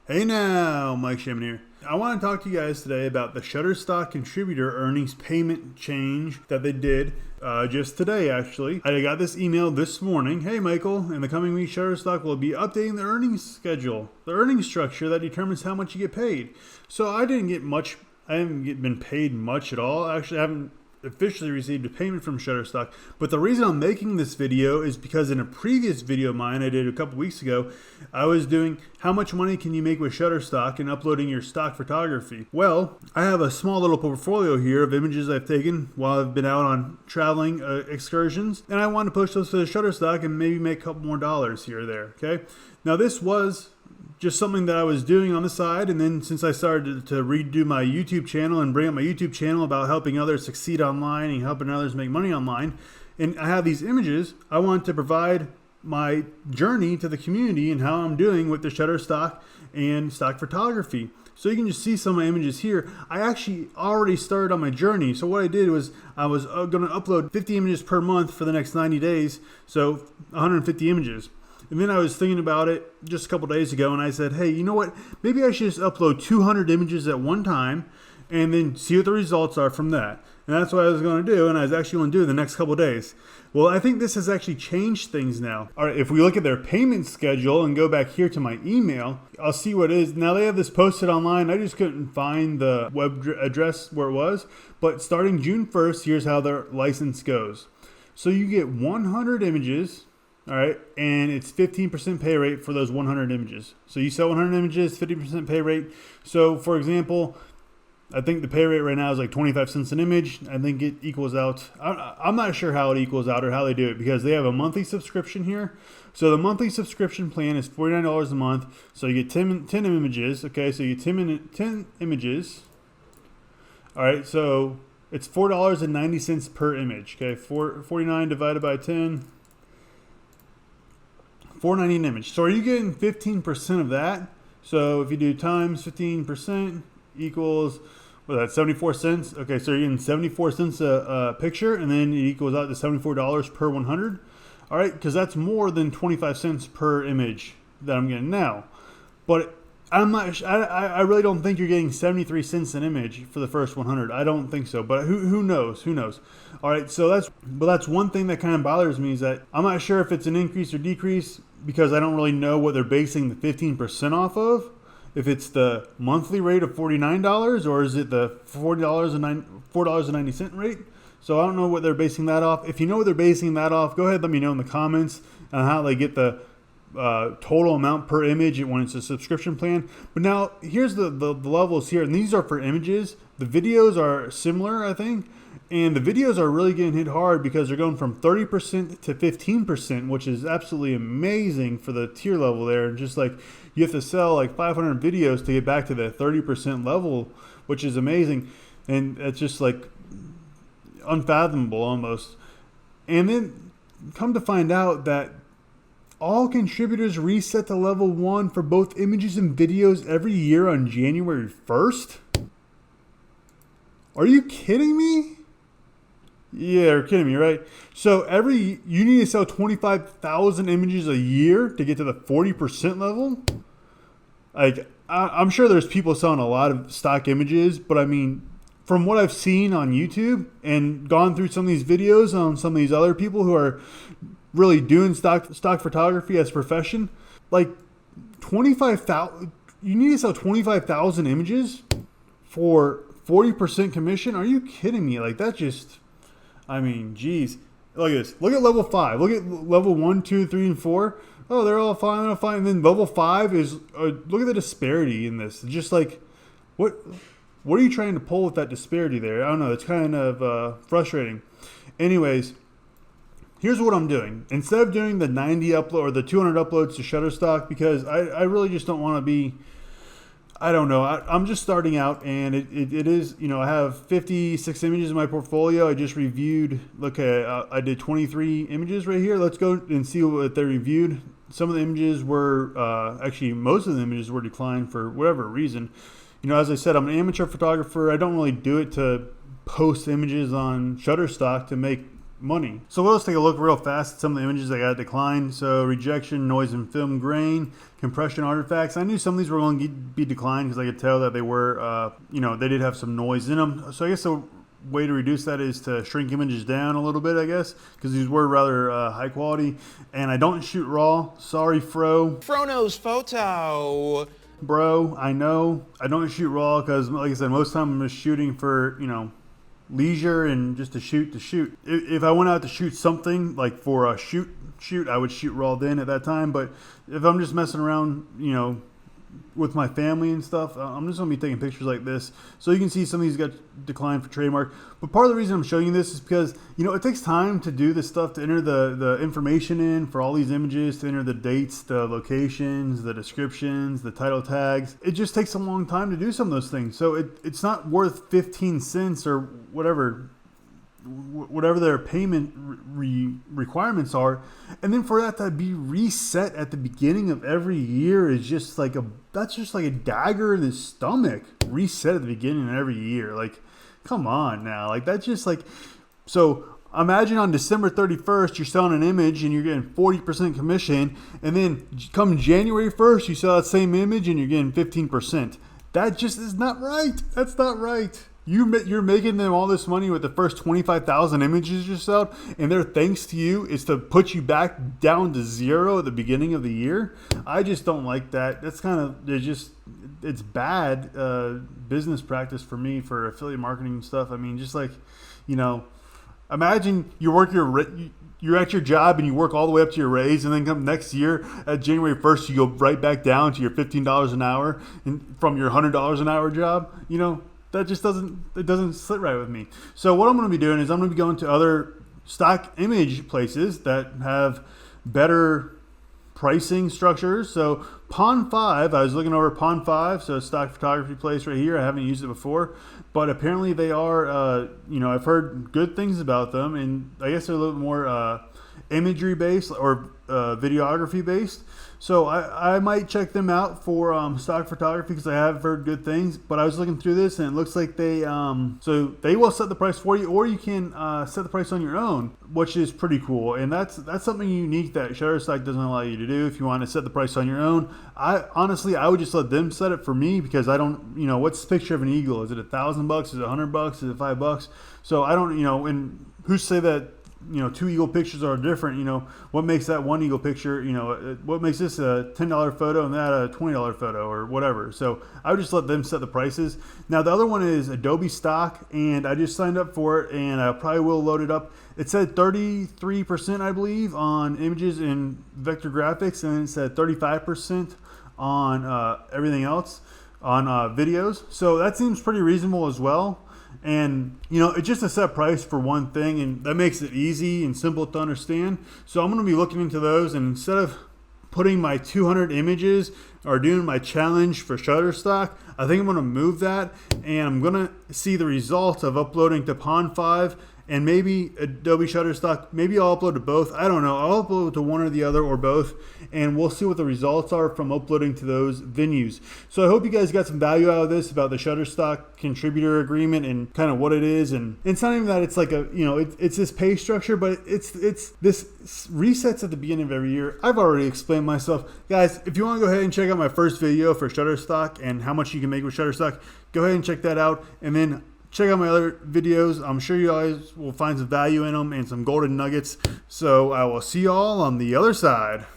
Hey now, Mike Shamon here. I want to talk to you guys today about the Shutterstock contributor earnings payment change that they did just today, actually. I got this email this morning. Hey, Michael, in the coming week, Shutterstock will be updating the earnings schedule, the earnings structure that determines how much you get paid. So I didn't get much. I haven't been paid much at all. Actually, I haven't officially received a payment from Shutterstock. But the reason I'm making this video is because in a previous video of mine I did a couple weeks ago, I was doing how much money can you make with Shutterstock and uploading your stock photography. Well, I have a small little portfolio here of images I've taken while I've been out on traveling excursions, and I want to push those to Shutterstock and maybe make a couple more dollars here or there. Okay, now this was just something that I was doing on the side, and then since I started to redo my YouTube channel and bring up my YouTube channel about helping others succeed online and helping others make money online, and I have these images, I want to provide my journey to the community and how I'm doing with the Shutterstock and stock photography. So you can just see some of my images here. I actually already started on my journey. So what I did was I was going to upload 50 images per month for the next 90 days, so 150 images. And then I was thinking about it just a couple days ago, and I said, hey, you know what? Maybe I should just upload 200 images at one time and then see what the results are from that. And that's what I was going to do, and I was actually going to do it the next couple days. Well, I think this has actually changed things now. All right, if we look at their payment schedule and go back here to my email, I'll see what it is. Now they have this posted online. I just couldn't find the web address where it was. But starting June 1st, here's how their license goes. So you get 100 images. All right, and it's 15% pay rate for those 100 images. So you sell 100 images, 50% pay rate. So for example, I think the pay rate right now is like 25 cents an image. I think it equals out. I'm not sure how it equals out or how they do it because they have a monthly subscription here. So the monthly subscription plan is $49 a month. So you get 10 images. Okay, so you get 10 images. All right, so it's $4.90 per image. Okay, 49 divided by 10. $4.90 an image. So are you getting 15% of that? So if you do times 15% equals, well, that's 74 cents. Okay, so you're getting 74 cents a picture, and then it equals out to $74 per 100. All right, because that's more than 25 cents per image that I'm getting now. But I'm not. I really don't think you're getting 73 cents an image for the first 100. I don't think so. But who knows? Who knows? All right. So that's one thing that kind of bothers me is that I'm not sure if it's an increase or decrease because I don't really know what they're basing the 15% off of. If it's the monthly rate of $49 or is it the $4.90 rate? So I don't know what they're basing that off. If you know what they're basing that off, go ahead and let me know in the comments on how they get the total amount per image when it's a subscription plan. But now here's the levels here, and these are for images. The videos are similar, I think, and the videos are really getting hit hard because they're going from 30% to 15%, which is absolutely amazing for the tier level there. And just like you have to sell like 500 videos to get back to the 30% level, which is amazing, and it's just like unfathomable almost. And then come to find out that all contributors reset to level 1 for both images and videos every year on January 1st? Are you kidding me? Yeah, you're kidding me, right? So you need to sell 25,000 images a year to get to the 40% level? Like, I'm sure there's people selling a lot of stock images, but I mean, from what I've seen on YouTube and gone through some of these videos on some of these other people who are really doing stock photography as a profession, like 25,000, you need to sell 25,000 images for 40% commission. Are you kidding me? Like that just, I mean, geez. Look at this. Look at level 5. Look at level 1, 2, 3, and 4. Oh, they're all fine. They're all fine. And then level 5 is, look at the disparity in this. Just like, what are you trying to pull with that disparity there? I don't know. It's kind of frustrating. Anyways, here's what I'm doing. Instead of doing the 90 upload or the 200 uploads to Shutterstock, because I really just don't want to be, I don't know. I'm just starting out, and it is, you know, I have 56 images in my portfolio. I just reviewed, look at, I did 23 images right here. Let's go and see what they reviewed. Some of the images were, actually most of the images were declined for whatever reason. You know, as I said, I'm an amateur photographer. I don't really do it to post images on Shutterstock to make money. So let's take a look real fast at some of the images that got declined. So rejection, noise and film grain, compression artifacts. I knew some of these were going to be declined because I could tell that they were, they did have some noise in them. So I guess the way to reduce that is to shrink images down a little bit, I guess, because these were rather high quality. And I don't shoot raw. Sorry, Fro. Frono's photo. Bro, I know. I don't shoot raw because, like I said, most of the time I'm just shooting for, leisure and just to shoot. If I went out to shoot something, like for a shoot, I would shoot raw then at that time. But if I'm just messing around, with my family and stuff, I'm just going to be taking pictures like this. So you can see some of these got declined for trademark. But part of the reason I'm showing you this is because, it takes time to do this stuff, to enter the information in for all these images, to enter the dates, the locations, the descriptions, the title tags. It just takes a long time to do some of those things. So it's not worth 15 cents or whatever their payment requirements are, and then for that to be reset at the beginning of every year is just like that's just like a dagger in the stomach. Reset at the beginning of every year, like, come on now, like that's just like, so imagine on December 31st you're selling an image and you're getting 40% commission, and then come January 1st you sell that same image and you're getting 15%. That just is not right. That's not right. You're making them all this money with the first 25,000 images you sell, and their thanks to you is to put you back down to zero at the beginning of the year. I just don't like that. That's kind of, it's bad business practice for me for affiliate marketing and stuff. I mean, just like, imagine you're at your job and you work all the way up to your raise, and then come next year at January 1st, you go right back down to your $15 an hour and from your $100 an hour job, that just doesn't sit right with me. So what I'm going to be doing is I'm going to be going to other stock image places that have better pricing structures. So Pond 5, I was looking over Pond 5, so a stock photography place right here. I haven't used it before, but apparently they are, I've heard good things about them, and I guess they're a little more imagery based or videography based. So I might check them out for stock photography because I have heard good things. But I was looking through this and it looks like they will set the price for you, or you can set the price on your own, which is pretty cool. And that's something unique that Shutterstock doesn't allow you to do. If you want to set the price on your own, I would just let them set it for me, because I don't, what's the picture of an eagle? Is it $1,000? Is it $100? Is it $5? So I don't, and who's to say that two eagle pictures are different? What makes that one eagle picture, what makes this a $10 photo and that a $20 photo or whatever? So I would just let them set the prices. Now the other one is Adobe Stock, and I just signed up for it, and I probably will load it up. It said 33%, I believe, on images and vector graphics, and it said 35% on everything else, on videos. So that seems pretty reasonable as well. And it's just a set price for one thing, and that makes it easy and simple to understand. So I'm going to be looking into those, and instead of putting my 200 images or doing my challenge for Shutterstock, I think I'm going to move that, and I'm going to see the results of uploading to Pond 5 and maybe Adobe Shutterstock. Maybe I'll upload to both. I don't know. I'll upload to one or the other or both, and we'll see what the results are from uploading to those venues. So I hope you guys got some value out of this about the Shutterstock contributor agreement and kind of what it is. And it's not even that it's like a, it's this pay structure, but it's this resets at the beginning of every year. I've already explained myself. Guys, if you want to go ahead and check out my first video for Shutterstock and how much you can make with Shutterstock, go ahead and check that out. And then check out my other videos. I'm sure you guys will find some value in them and some golden nuggets. So I will see y'all on the other side.